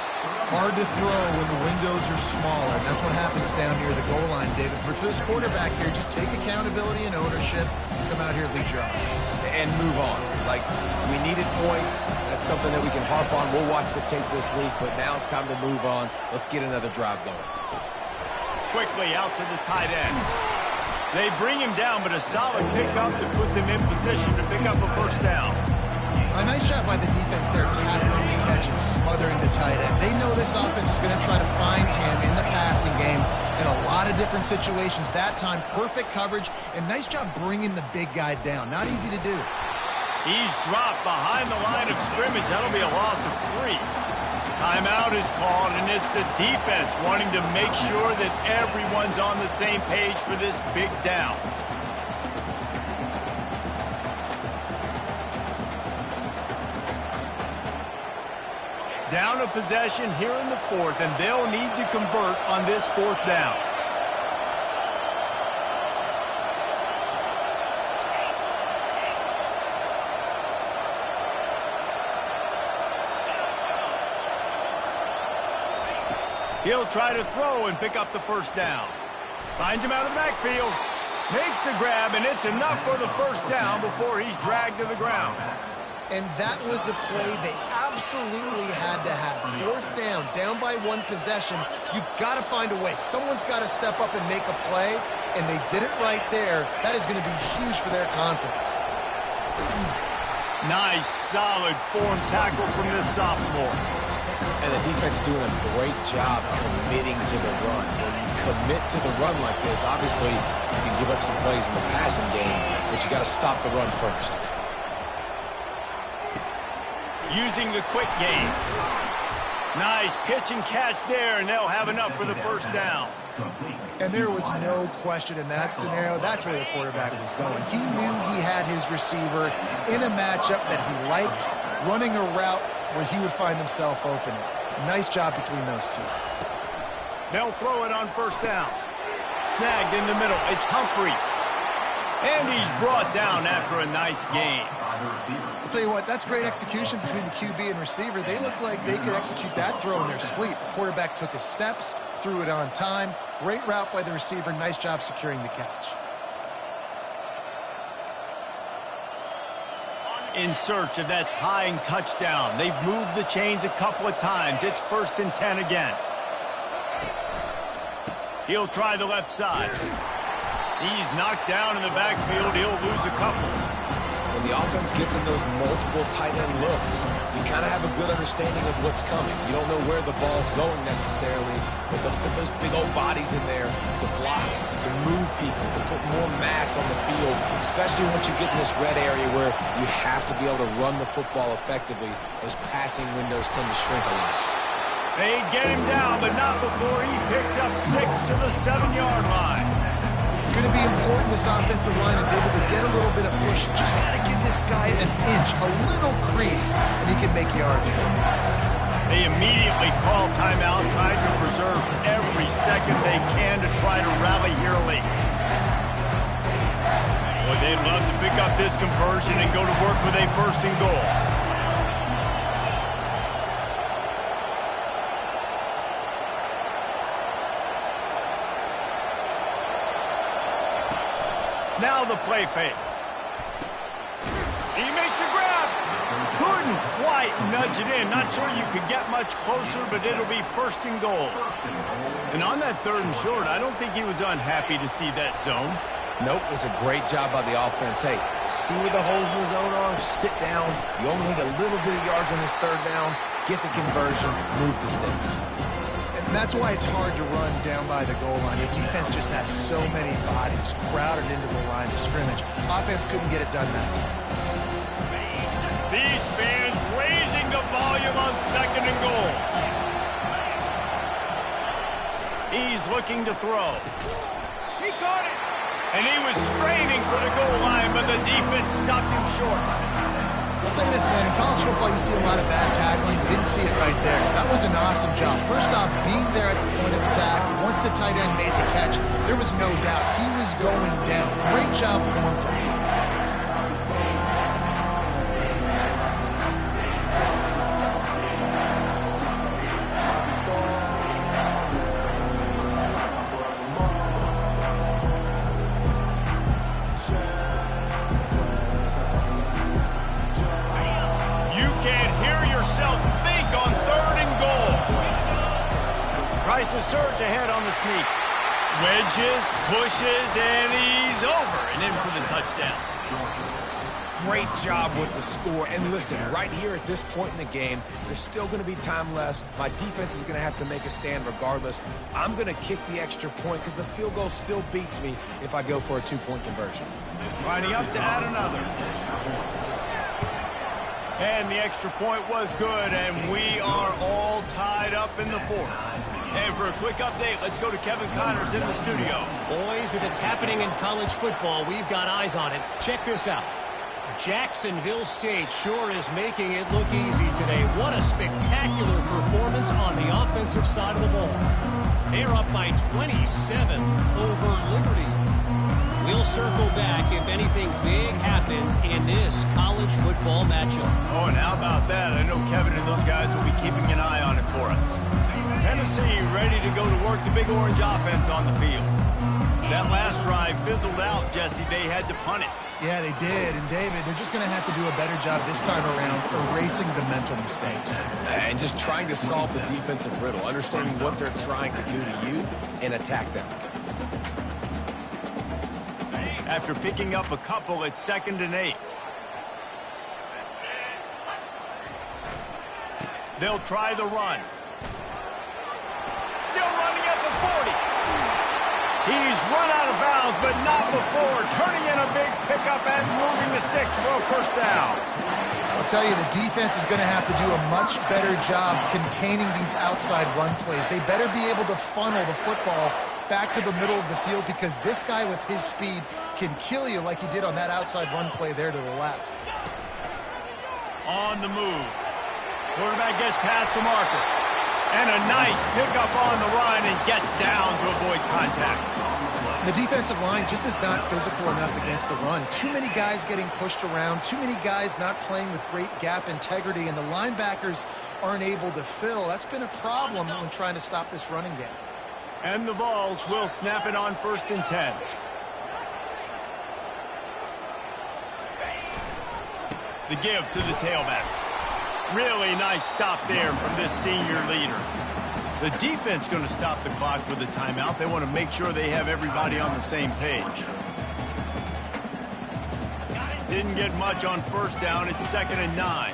Hard to throw when the windows are smaller, and that's what happens down near the goal line, David. But for this quarterback here, just take accountability and ownership. Come out here, lead your offense. And move on. Like, we needed points. That's something that we can harp on. We'll watch the tape this week, but now it's time to move on. Let's get another drive going. Quickly out to the tight end. They bring him down, but a solid pickup to put them in position to pick up a first down. A nice job by the defense there, tackling the catch and smothering the tight end. They know this offense is going to try to find him in the passing game in a lot of different situations. That time, perfect coverage, and nice job bringing the big guy down. Not easy to do. He's dropped behind the line of scrimmage. That'll be a loss of 3. Timeout is called, and it's the defense wanting to make sure that everyone's on the same page for this big down. Down a possession here in the fourth, and they'll need to convert on this fourth down. He'll try to throw and pick up the first down. Finds him out of the backfield. Makes the grab, and it's enough for the first down before he's dragged to the ground. And that was a play they absolutely had to have. Fourth down, down by one possession. You've got to find a way. Someone's got to step up and make a play, and they did it right there. That is going to be huge for their confidence. Nice, solid form tackle from this sophomore. And the defense doing a great job committing to the run. When you commit to the run like this, obviously you can give up some plays in the passing game, but you got to stop the run first. Using the quick game. Nice pitch and catch there, and they'll have enough for the first down. And there was no question in that scenario. That's where the quarterback was going. He knew he had his receiver in a matchup that he liked, running a route where he would find himself open. Nice job between those two. They'll throw it on first down. Snagged in the middle. It's Humphries. And he's brought down after a nice gain. I'll tell you what, that's great execution between the QB and receiver. They look like they could execute that throw in their sleep. The quarterback took his steps, threw it on time. Great route by the receiver. Nice job securing the catch. In search of that tying touchdown. They've moved the chains a couple of times. It's 1st and 10 again. He'll try the left side. He's knocked down in the backfield. He'll lose a couple. When the offense gets in those multiple tight end looks, you kind of have a good understanding of what's coming. You don't know where the ball's going necessarily, but they'll put those big old bodies in there to block, to move people, to put more mass on the field, especially once you get in this red area where you have to be able to run the football effectively. Those passing windows tend to shrink a lot. They get him down, but not before he picks up 6 to the 7-yard line. It's going to be important this offensive line is able to get a little bit of push. Just got to give this guy an inch, a little crease, and he can make yards for him. They immediately call timeout, trying to preserve every second they can to try to rally here late. Boy, they'd love to pick up this conversion and go to work with a 1st and goal. Now the play fake. He makes a grab. Couldn't quite nudge it in. Not sure you could get much closer, but it'll be 1st and goal. And on that 3rd and short, I don't think he was unhappy to see that zone. Nope, it was a great job by the offense. Hey, see where the holes in the zone are? Sit down. You only need a little bit of yards on this 3rd down. Get the conversion. Move the sticks. And that's why it's hard to run down by the goal line. The defense just has so many bodies crowded into the line of scrimmage. Offense couldn't get it done that time. These fans raising the volume on 2nd and goal. He's looking to throw. He caught it. And he was straining for the goal line, but the defense stopped him short. I'll say this, man, in college football you see a lot of bad tackling. You didn't see it right there. That was an awesome job. First off, being there at the point of attack, once the tight end made the catch, there was no doubt he was going down. Great job form tackling. Tries to surge ahead on the sneak. Wedges, pushes, and he's over and in for the touchdown. Great job with the score. And listen, right here at this point in the game, there's still going to be time left. My defense is going to have to make a stand regardless. I'm going to kick the extra point because the field goal still beats me if I go for a 2-point conversion. Lining up to add another. And the extra point was good, and we are all tied up in the 4th. And for a quick update, let's go to Kevin Connors in the studio. Boys, if it's happening in college football, we've got eyes on it. Check this out. Jacksonville State sure is making it look easy today. What a spectacular performance on the offensive side of the ball. They're up by 27 over Liberty. We'll circle back if anything big happens in this college football matchup. Oh, and how about that? I know Kevin and those guys will be keeping an eye on it for us. Tennessee ready to go to work the Big Orange offense on the field. That last drive fizzled out, Jesse. They had to punt it. Yeah, they did. And, David, they're just going to have to do a better job this time around erasing the mental mistakes. And just trying to solve the defensive riddle, understanding what they're trying to do to you and attack them. After picking up a couple, it's 2nd and 8. They'll try the run. Still running at the 40. He's run out of bounds, but not before turning in a big pickup and moving the sticks for a first down. I'll tell you, the defense is going to have to do a much better job containing these outside run plays. They better be able to funnel the football back to the middle of the field, because this guy with his speed can kill you like he did on that outside run play there to the left. On the move. Quarterback gets past the marker. And a nice pickup on the run and gets down to avoid contact. The defensive line just is not physical enough against the run. Too many guys getting pushed around, too many guys not playing with great gap integrity, and the linebackers aren't able to fill. That's been a problem when trying to stop this running game. And the Vols will snap it on 1st and 10. The give to the tailback. Really nice stop there from this senior leader. The defense going to stop the clock with a timeout. They want to make sure they have everybody on the same page. Didn't get much on 1st down. It's 2nd and 9.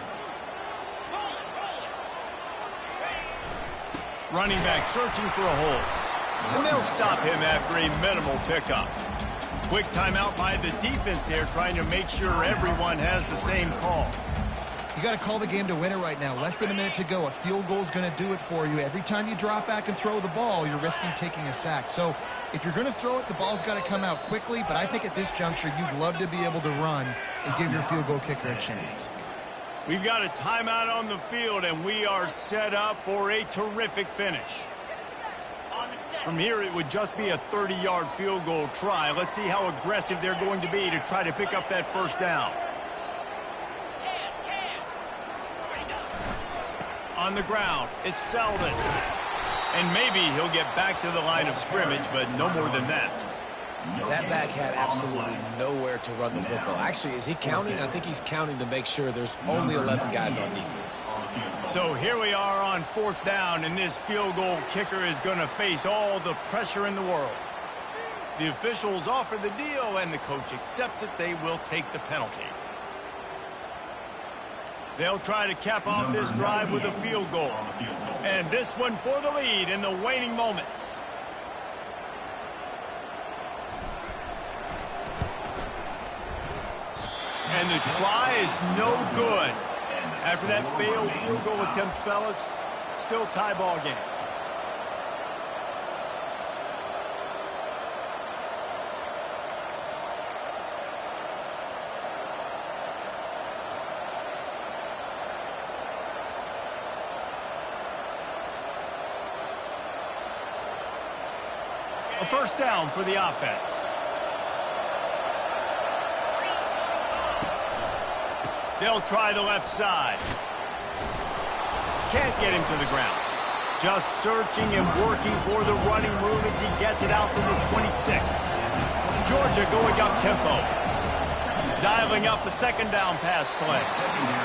Running back searching for a hole. And they'll stop him after a minimal pickup. Quick timeout by the defense there, trying to make sure everyone has the same call. You got to call the game to win it right now. Less than a minute to go. A field goal is going to do it for you. Every time you drop back and throw the ball, you're risking taking a sack. So if you're going to throw it, the ball's got to come out quickly. But I think at this juncture, you'd love to be able to run and give your field goal kicker a chance. We've got a timeout on the field, and we are set up for a terrific finish. From here, it would just be a 30-yard field goal try. Let's see how aggressive they're going to be to try to pick up that first down. On the ground, it's Selden. And maybe he'll get back to the line of scrimmage, but no more than that. That back had absolutely nowhere to run the football. Actually, is he counting? I think he's counting to make sure there's only 11 guys on defense. So here we are on 4th down, and this field goal kicker is going to face all the pressure in the world. The officials offer the deal, and the coach accepts it. They will take the penalty. They'll try to cap off this drive with a field goal. And this one for the lead in the waning moments. And the try is no good. After that failed field goal attempt, fellas, still tie ball game. A first down for the offense. They'll try the left side. Can't get him to the ground. Just searching and working for the running room as he gets it out to the 26. Georgia going up tempo. Dialing up a 2nd down pass play.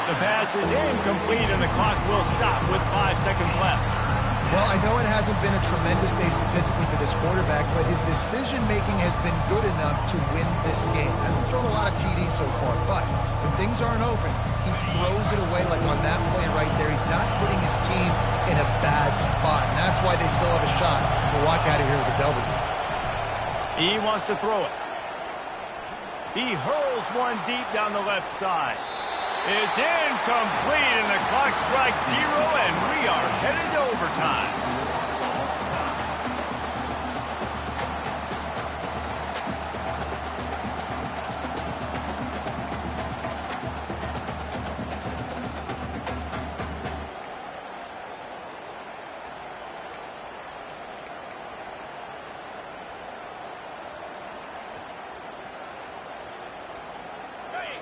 The pass is incomplete and the clock will stop with 5 seconds left. Well, I know it hasn't been a tremendous day statistically for this quarterback, but his decision-making has been good enough to win this game. Hasn't thrown a lot of TDs so far, but when things aren't open, he throws it away like on that play right there. He's not putting his team in a bad spot, and that's why they still have a shot to walk out of here with a W. He wants to throw it. He hurls one deep down the left side. It's incomplete, and the clock strikes 0, and we are headed to overtime.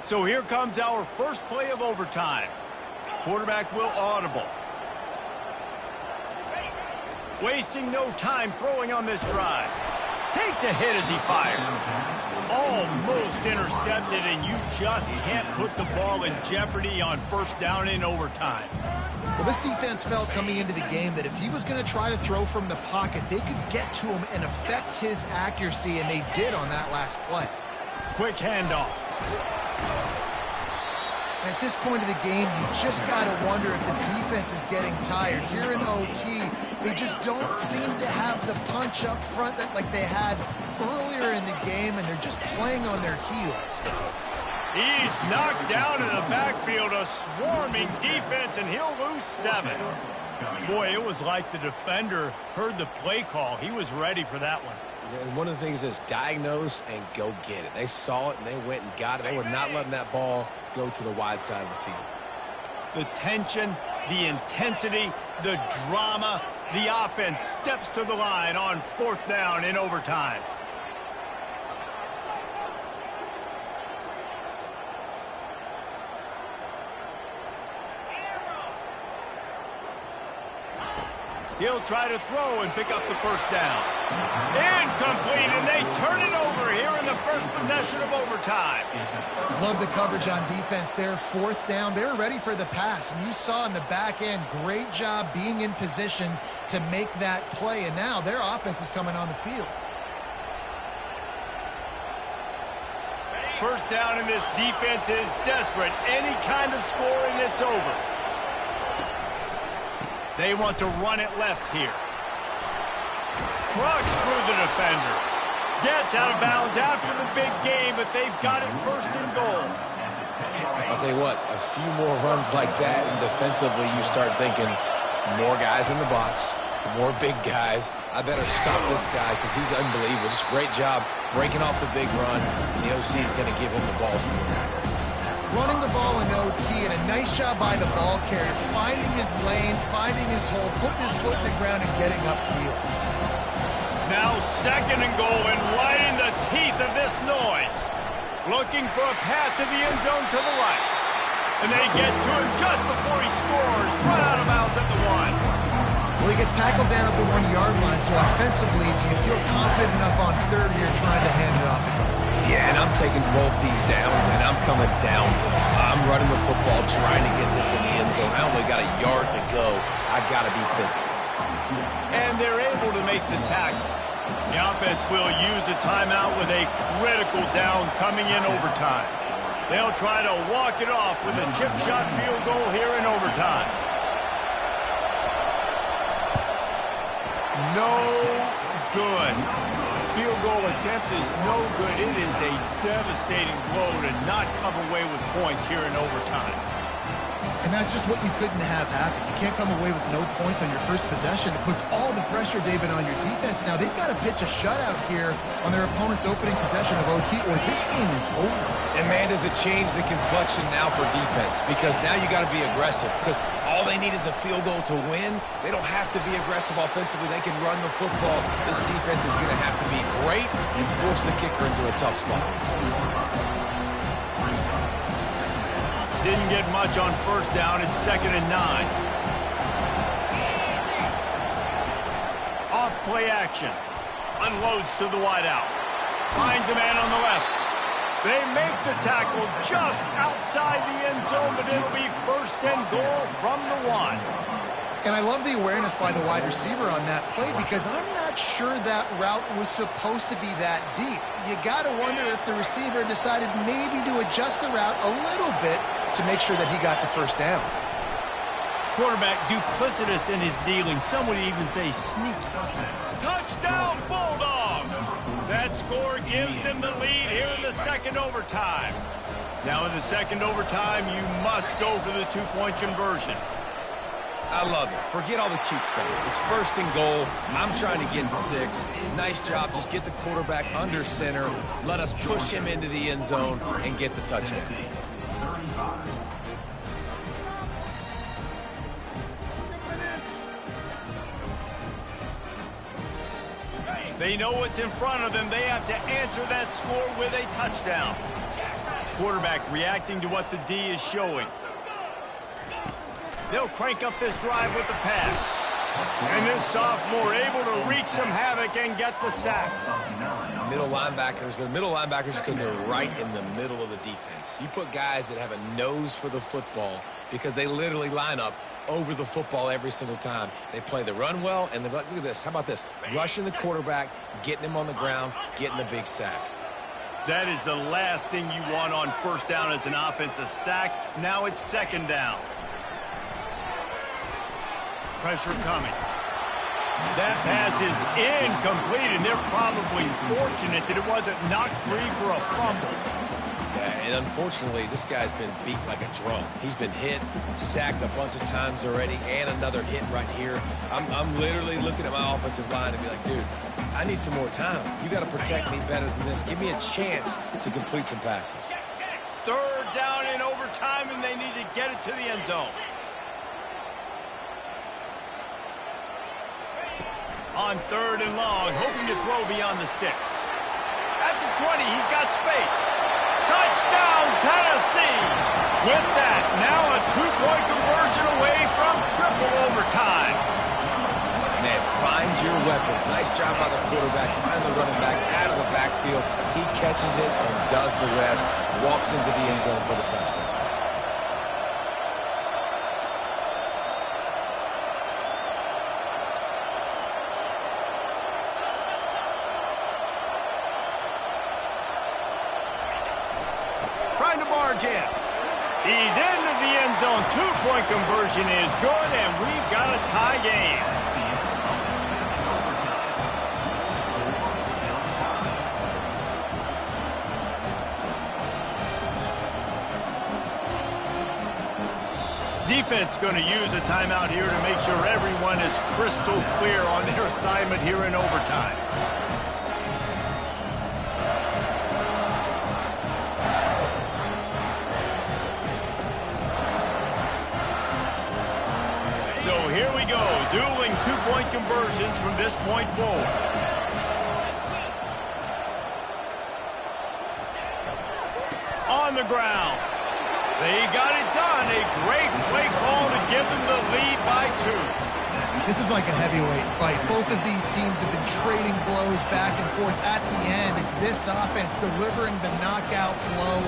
So here comes our first play of overtime. Quarterback will audible. Wasting no time throwing on this drive. Takes a hit as he fires. Almost intercepted, and you just can't put the ball in jeopardy on 1st down in overtime. Well, this defense felt coming into the game that if he was going to try to throw from the pocket, they could get to him and affect his accuracy, and they did on that last play. Quick handoff. And at this point of the game, you just got to wonder if the defense is getting tired. Here in OT, they just don't seem to have the punch up front that like they had earlier in the game, and they're just playing on their heels. He's knocked down in the backfield, a swarming defense, and he'll lose 7. Boy, it was like the defender heard the play call. He was ready for that one. And one of the things is diagnose and go get it. They saw it and they went and got it. They were not letting that ball go to the wide side of the field. The tension, the intensity, the drama, the offense steps to the line on 4th down in overtime. He'll try to throw and pick up the first down. Incomplete, and they turn it over here in the first possession of overtime. Love the coverage on defense there. 4th down. They're ready for the pass. And you saw in the back end, great job being in position to make that play. And now their offense is coming on the field. First down, and this defense is desperate. Any kind of scoring, it's over. They want to run it left here. Trucks through the defender. Gets out of bounds after the big game, but they've got it 1st and goal. I'll tell you what, a few more runs like that, and defensively you start thinking more guys in the box, more big guys. I better stop this guy because he's unbelievable. Just great job breaking off the big run, and the OC is going to give him the ball some tackle. Running the ball in OT, and a nice job by the ball carrier, finding his lane, finding his hole, putting his foot in the ground, and getting upfield. Now 2nd and goal, and right in the teeth of this noise. Looking for a path to the end zone to the right. And they get to him just before he scores, right out of bounds at the 1. Well, he gets tackled down at the 1-yard line, so offensively, do you feel confident enough on 3rd here trying to hand it off again? Yeah, and I'm taking both these downs, and I'm coming downhill. I'm running the football, trying to get this in the end zone. I only got a yard to go. I got to be physical. And they're able to make the tackle. The offense will use a timeout with a critical down coming in overtime. They'll try to walk it off with a chip shot field goal here in overtime. No good. Field goal attempt is no good. It is a devastating blow to not come away with points here in overtime. And that's just what you couldn't have happen. You can't come away with no points on your first possession. It puts all the pressure, David, on your defense. Now, they've got to pitch a shutout here on their opponent's opening possession of OT, or this game is over. And, man, does it change the complexion now for defense? Because now you got to be aggressive. Because all they need is a field goal to win. They don't have to be aggressive offensively. They can run the football. This defense is going to have to be great and force the kicker into a tough spot. Didn't get much on 1st down. It's 2nd and 9. Off play action. Unloads to the wideout. Finds a man on the left. They make the tackle just outside the end zone, but it'll be 1st and goal from the 1. And I love the awareness by the wide receiver on that play because I'm not sure that route was supposed to be that deep. You got to wonder if the receiver decided maybe to adjust the route a little bit to make sure that he got the 1st down. Quarterback duplicitous in his dealing. Some would even say sneaky. Touchdown, Bulldogs! That score gives them the lead here in the 2nd overtime. Now in the 2nd overtime, you must go for the 2-point conversion. I love it. Forget all the cute stuff. It's 1st and goal. I'm trying to get 6. Nice job. Just get the quarterback under center. Let us push him into the end zone and get the touchdown. They know what's in front of them. They have to answer that score with a touchdown. Quarterback reacting to what the D is showing. They'll crank up this drive with the pass. And this sophomore able to wreak some havoc and get the sack. Middle linebackers, they're middle linebackers because they're right in the middle of the defense. You put guys that have a nose for the football because they literally line up over the football every single time. They play the run well, and look at this. How about this? Rushing the quarterback, getting him on the ground, getting the big sack. That is the last thing you want on first down as an offensive sack. Now it's second down. Pressure coming. That pass is incomplete, and they're probably fortunate that it wasn't knocked free for a fumble. Yeah, and unfortunately, this guy's been beat like a drum. He's been hit, sacked a bunch of times already, and another hit right here. I'm literally looking at my offensive line and be like, dude, I need some more time. You got to protect me better than this. Give me a chance to complete some passes. Third down in overtime, and they need to get it to the end zone. On third and long, hoping to throw beyond the sticks. At the 20, he's got space. Touchdown, Tennessee! With that, now a two-point conversion away from triple overtime. Man, find your weapons. Nice job by the quarterback. Find the running back out of the backfield. He catches it and does the rest. Walks into the end zone for the touchdown. Trying to barge in. He's into the end zone. Two-point conversion is good, and we've got a tie game. Defense going to use a timeout here to make sure everyone is crystal clear on their assignment here in overtime. So here we go, dueling two-point conversions from this point forward. On the ground. They got it done. A great play call to give them the lead by 2. This is like a heavyweight fight. Both of these teams have been trading blows back and forth. At the end, it's this offense delivering the knockout blow,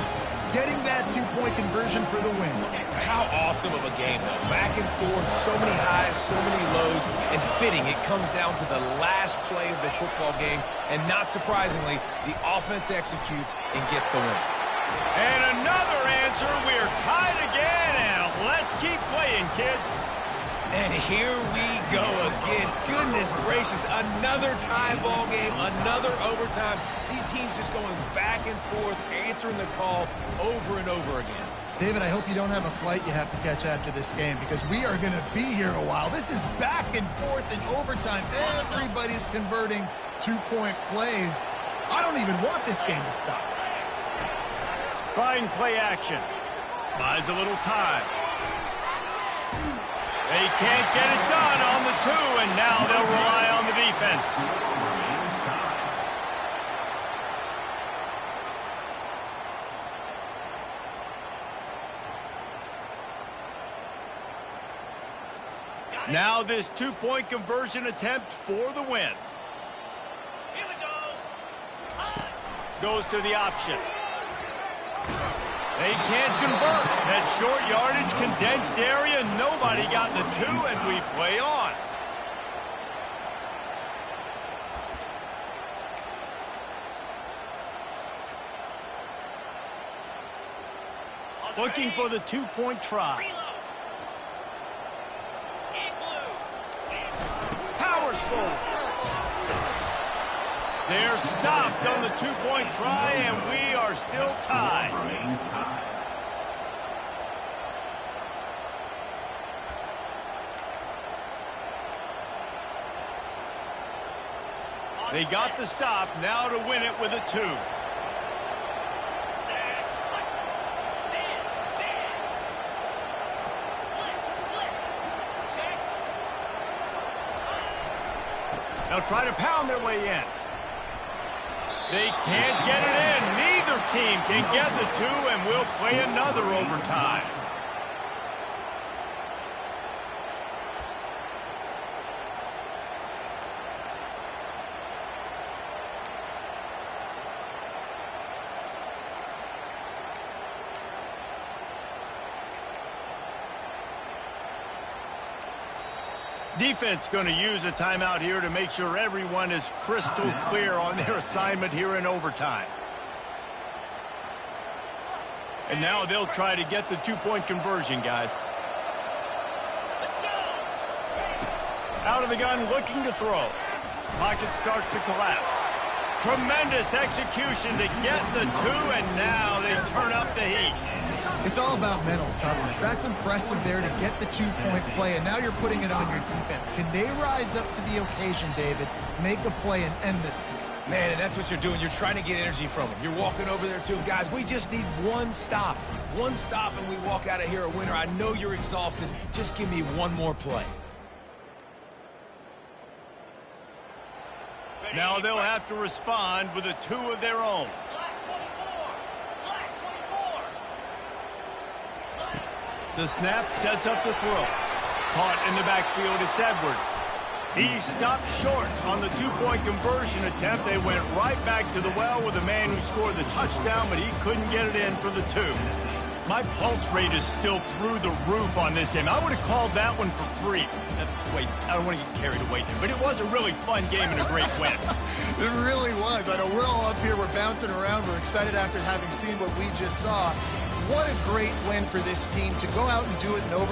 getting that two-point conversion for the win. How awesome of a game, though. Back and forth, so many highs, so many lows, and fitting. It comes down to the last play of the football game, and not surprisingly, the offense executes and gets the win. And another answer. We're tied again, and let's keep playing, kids. And here we go again. Goodness gracious, another tie ball game, another overtime. These teams just going back and forth, answering the call over and over again. David, I hope you don't have a flight you have to catch after this game, because we are going to be here a while. This is back and forth in overtime. Everybody's converting two-point plays. I don't even want this game to stop. Trying play action. Buys a little time. They can't get it done on the 2, and now they'll rely on the defense. Now this two-point conversion attempt for the win. Here we go. Goes to the option. They can't convert. That short yardage, condensed area, nobody got the 2, and we play on. Looking for the two-point try. Powers forward. They're stopped on the two-point try, and we are still tied. They got the stop, now to win it with a 2. They'll try to pound their way in. They can't get it in. Neither team can get the 2, and we'll play another overtime. Defense going to use a timeout here to make sure everyone is crystal clear on their assignment here in overtime. And now they'll try to get the two-point conversion, guys. Out of the gun, looking to throw. Pocket starts to collapse. Tremendous execution to get the two, and now they turn up the heat. It's all about mental toughness. That's impressive there to get the two-point play, and now you're putting it on your defense. Can they rise up to the occasion, David, make a play and end this thing? Man, and that's what you're doing. You're trying to get energy from them. You're walking over there to them. Guys, we just need one stop. One stop, and we walk out of here a winner. I know you're exhausted. Just give me one more play. Now they'll have to respond with a two of their own. The snap sets up the throw. Caught in the backfield, it's Edwards. He stopped short on the two-point conversion attempt. They went right back to the well with the man who scored the touchdown, but he couldn't get it in for the two. My pulse rate is still through the roof on this game. I would have called that one for free. Wait, I don't want to get carried away there, but it was a really fun game and a great win. It really was. I know we're all up here, we're bouncing around, we're excited after having seen what we just saw. What a great win for this team to go out and do it in overtime.